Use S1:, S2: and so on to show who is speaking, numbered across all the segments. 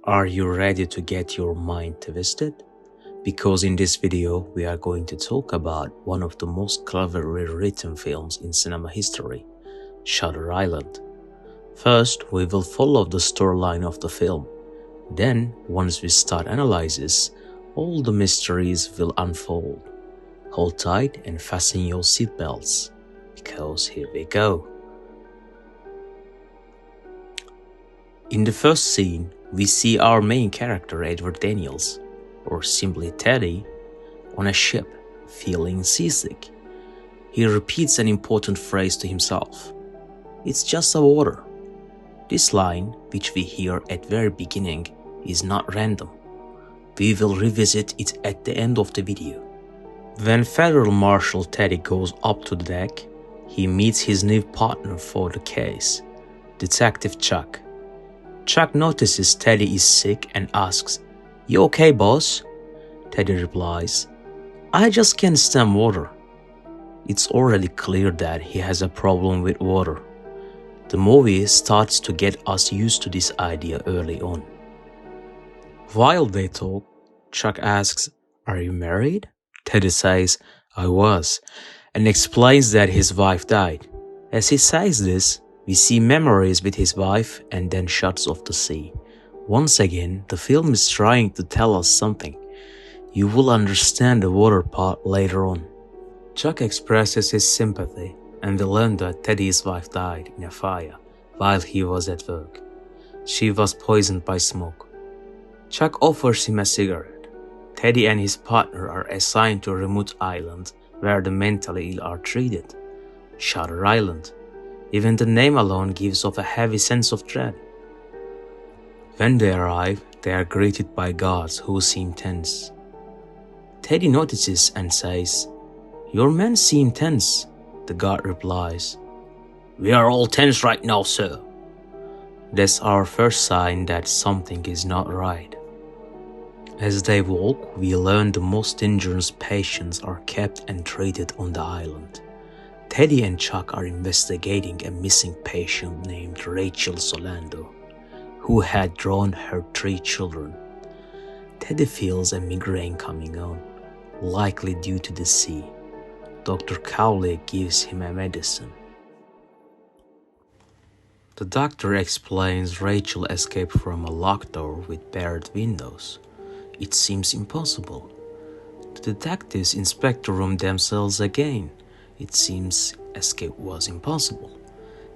S1: Are you ready to get your mind twisted? Because in this video, we are going to talk about one of the most cleverly written films in cinema history, Shutter Island. First, we will follow the storyline of the film. Then, once we start analysis, all the mysteries will unfold. Hold tight and fasten your seatbelts, because here we go. In the first scene, we see our main character Edward Daniels, or simply Teddy, on a ship, feeling seasick. He repeats an important phrase to himself. It's just a water. This line, which we hear at the very beginning, is not random. We will revisit it at the end of the video. When Federal Marshal Teddy goes up to the deck, he meets his new partner for the case, Detective Chuck. Chuck notices Teddy is sick and asks, "You okay, boss?" Teddy replies, "I just can't stand water." It's already clear that he has a problem with water. The movie starts to get us used to this idea early on. While they talk, Chuck asks, "Are you married?" Teddy says, "I was," and explains that his wife died. As he says this, we see memories with his wife and then shots of the sea. Once again, the film is trying to tell us something. You will understand the water part later on. Chuck expresses his sympathy, and we learn that Teddy's wife died in a fire while he was at work. She was poisoned by smoke. Chuck offers him a cigarette. Teddy and his partner are assigned to a remote island where the mentally ill are treated. Shutter Island. Even the name alone gives off a heavy sense of dread. When they arrive, they are greeted by guards who seem tense. Teddy notices and says, "Your men seem tense." The guard replies, "We are all tense right now, sir." That's our first sign that something is not right. As they walk, we learn the most dangerous patients are kept and treated on the island. Teddy and Chuck are investigating a missing patient named Rachel Solando, who had drawn her 3 children. Teddy feels a migraine coming on, likely due to the sea. Dr. Cowley gives him a medicine. The doctor explains Rachel escaped from a locked door with barred windows. It seems impossible. The detectives inspect the room themselves again. It seems escape was impossible.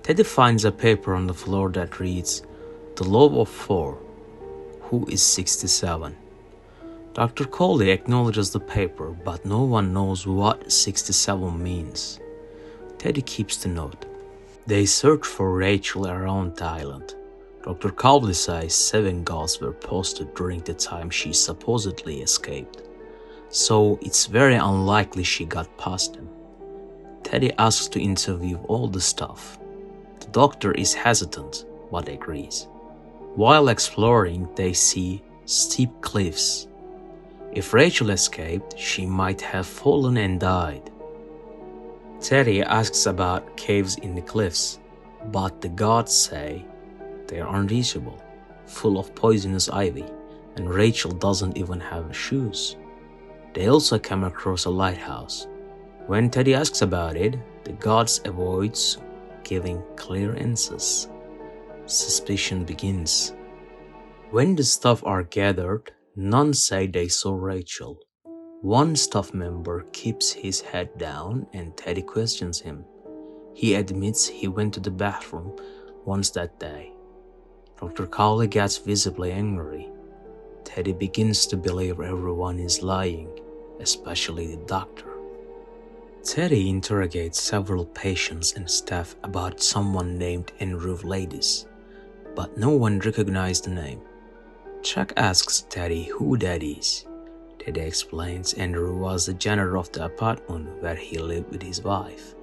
S1: Teddy finds a paper on the floor that reads, "The Law of 4. Who is 67?" Dr. Coley acknowledges the paper, but no one knows what 67 means. Teddy keeps the note. They search for Rachel around the island. Dr. Cowley says 7 guards were posted during the time she supposedly escaped, so it's very unlikely she got past them. Teddy asks to interview all the staff. The doctor is hesitant, but agrees. While exploring, they see steep cliffs. If Rachel escaped, she might have fallen and died. Teddy asks about caves in the cliffs, but the guards say they are unreachable, full of poisonous ivy, and Rachel doesn't even have shoes. They also come across a lighthouse. When Teddy asks about it, the guards avoids giving clear answers. Suspicion begins. When the staff are gathered, none say they saw Rachel. One staff member keeps his head down and Teddy questions him. He admits he went to the bathroom once that day. Dr. Cowley gets visibly angry. Teddy begins to believe everyone is lying, especially the doctor. Teddy interrogates several patients and staff about someone named Andrew Ladies, but no one recognized the name. Chuck asks Teddy who that is. Teddy explains Andrew was the janitor of the apartment where he lived with his wife.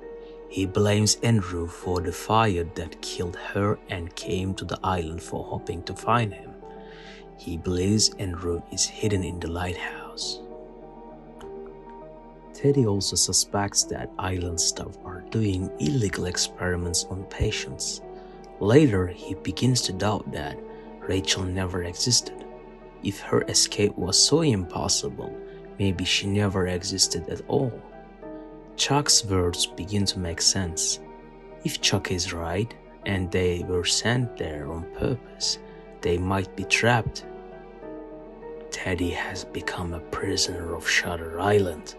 S1: He blames Andrew for the fire that killed her and came to the island for hoping to find him. He believes Andrew is hidden in the lighthouse. Teddy also suspects that island staff are doing illegal experiments on patients. Later, he begins to doubt that Rachel never existed. If her escape was so impossible, maybe she never existed at all. Chuck's words begin to make sense. If Chuck is right, and they were sent there on purpose, they might be trapped. Teddy has become a prisoner of Shutter Island.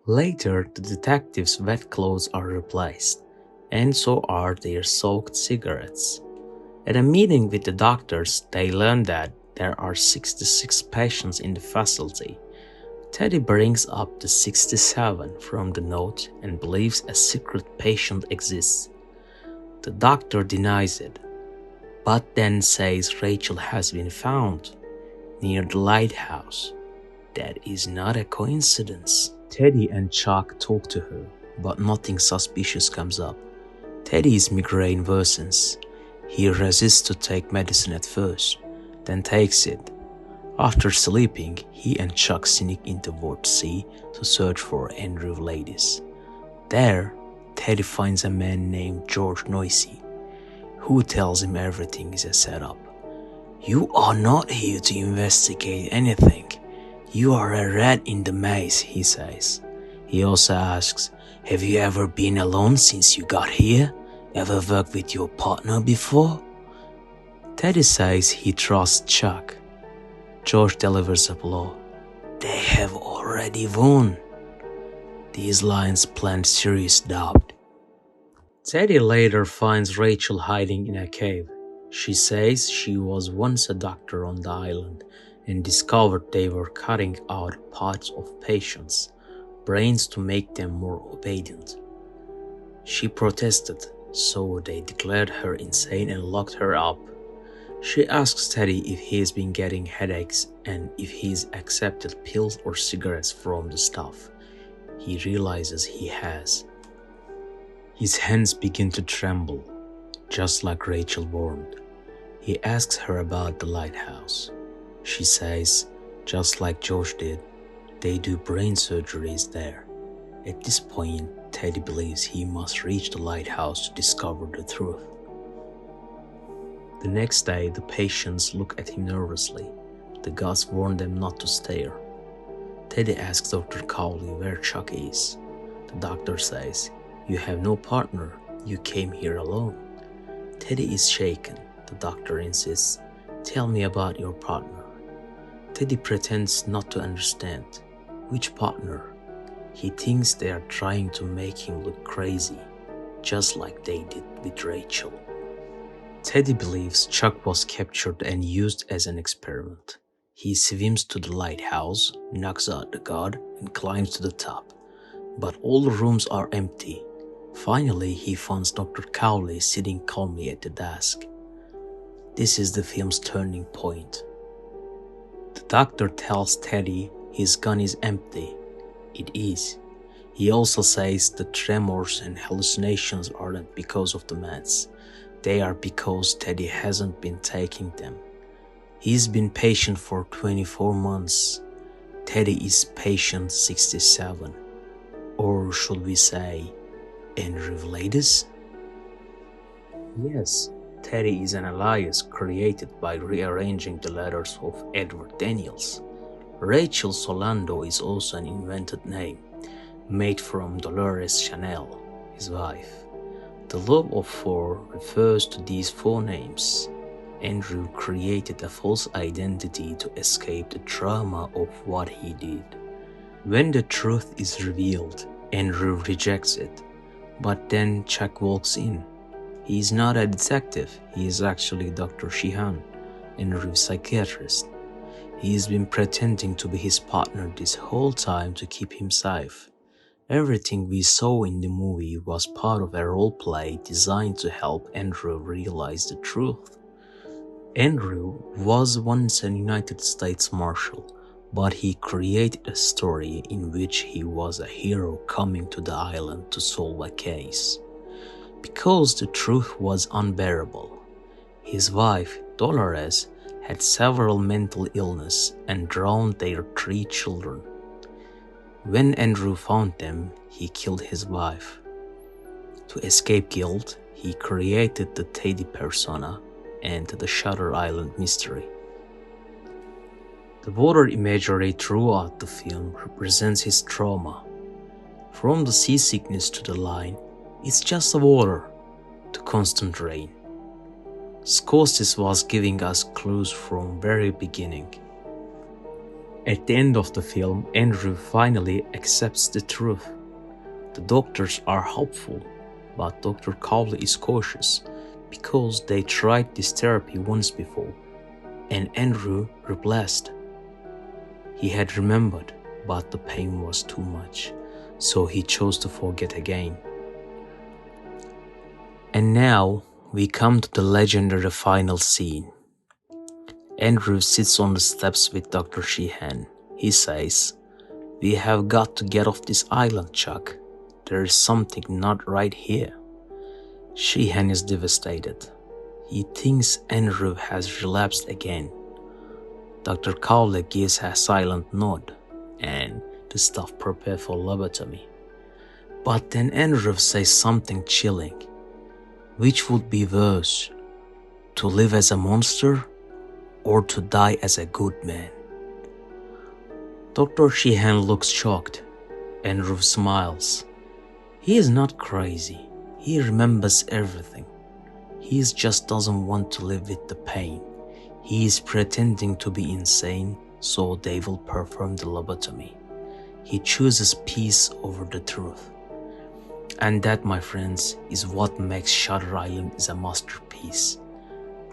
S1: Later, the detectives' wet clothes are replaced, and so are their soaked cigarettes. At a meeting with the doctors, they learn that there are 66 patients in the facility. Teddy brings up the 67 from the note and believes a secret patient exists. The doctor denies it, but then says Rachel has been found near the lighthouse. That is not a coincidence. Teddy and Chuck talk to her, but nothing suspicious comes up. Teddy's migraine worsens. He resists to take medicine at first, then takes it. After sleeping, he and Chuck sneak into Ward C to search for Andrew Ladies. There, Teddy finds a man named George Noisy, who tells him everything is a setup. "You are not here to investigate anything. You are a rat in the maze," he says. He also asks, "Have you ever been alone since you got here? Ever worked with your partner before?" Teddy says he trusts Chuck. George delivers a blow. "They have already won." These lines plant serious doubt. Teddy later finds Rachel hiding in a cave. She says she was once a doctor on the island and discovered they were cutting out parts of patients' brains to make them more obedient. She protested, so they declared her insane and locked her up. She asks Teddy if he's been getting headaches and if he's accepted pills or cigarettes from the staff. He realizes he has. His hands begin to tremble, just like Rachel warned. He asks her about the lighthouse. She says, just like George did, they do brain surgeries there. At this point, Teddy believes he must reach the lighthouse to discover the truth. The next day, the patients look at him nervously. The guards warn them not to stare. Teddy asks Dr. Cowley where Chuck is. The doctor says, "You have no partner. You came here alone." Teddy is shaken. The doctor insists, "Tell me about your partner." Teddy pretends not to understand. Which partner? He thinks they are trying to make him look crazy, just like they did with Rachel. Teddy believes Chuck was captured and used as an experiment. He swims to the lighthouse, knocks out the guard, and climbs to the top. But all the rooms are empty. Finally, he finds Dr. Cowley sitting calmly at the desk. This is the film's turning point. The doctor tells Teddy his gun is empty. It is. He also says the tremors and hallucinations aren't because of the meds. They are because Teddy hasn't been taking them. He's been patient for 24 months. Teddy is patient 67. Or should we say, Andrew Ladies? Yes, Teddy is an alias created by rearranging the letters of Edward Daniels. Rachel Solando is also an invented name, made from Dolores Chanel, his wife. The love of four refers to these four names. Andrew created a false identity to escape the trauma of what he did. When the truth is revealed, Andrew rejects it, but then Chuck walks in. He is not a detective, he is actually Dr. Sheehan, Andrew's psychiatrist. He has been pretending to be his partner this whole time to keep him safe. Everything we saw in the movie was part of a role play designed to help Andrew realize the truth. Andrew was once a United States Marshal, but he created a story in which he was a hero coming to the island to solve a case. Because the truth was unbearable, his wife, Dolores, had several mental illness and drowned their 3 children. When Andrew found them, he killed his wife. To escape guilt, he created the Teddy persona and the Shutter Island mystery. The water imagery throughout the film represents his trauma. From the seasickness to the line, it's just the water, to constant rain. Scorsese was giving us clues from very beginning. At the end of the film, Andrew finally accepts the truth. The doctors are hopeful, but Dr. Cowley is cautious because they tried this therapy once before, and Andrew reblessed. He had remembered, but the pain was too much, so he chose to forget again. And now we come to the legendary final scene. Andrew sits on the steps with Dr. Sheehan. He says, "We have got to get off this island, Chuck. There is something not right here." Sheehan is devastated. He thinks Andrew has relapsed again. Dr. Cowley gives a silent nod, and the staff prepare for lobotomy. But then Andrew says something chilling. Which would be worse, to live as a monster or to die as a good man? Dr. Sheehan looks shocked. Andrew smiles. He is not crazy. He remembers everything. He just doesn't want to live with the pain. He is pretending to be insane so they will perform the lobotomy. He chooses peace over the truth. And that, my friends, is what makes Shutter Island is a masterpiece.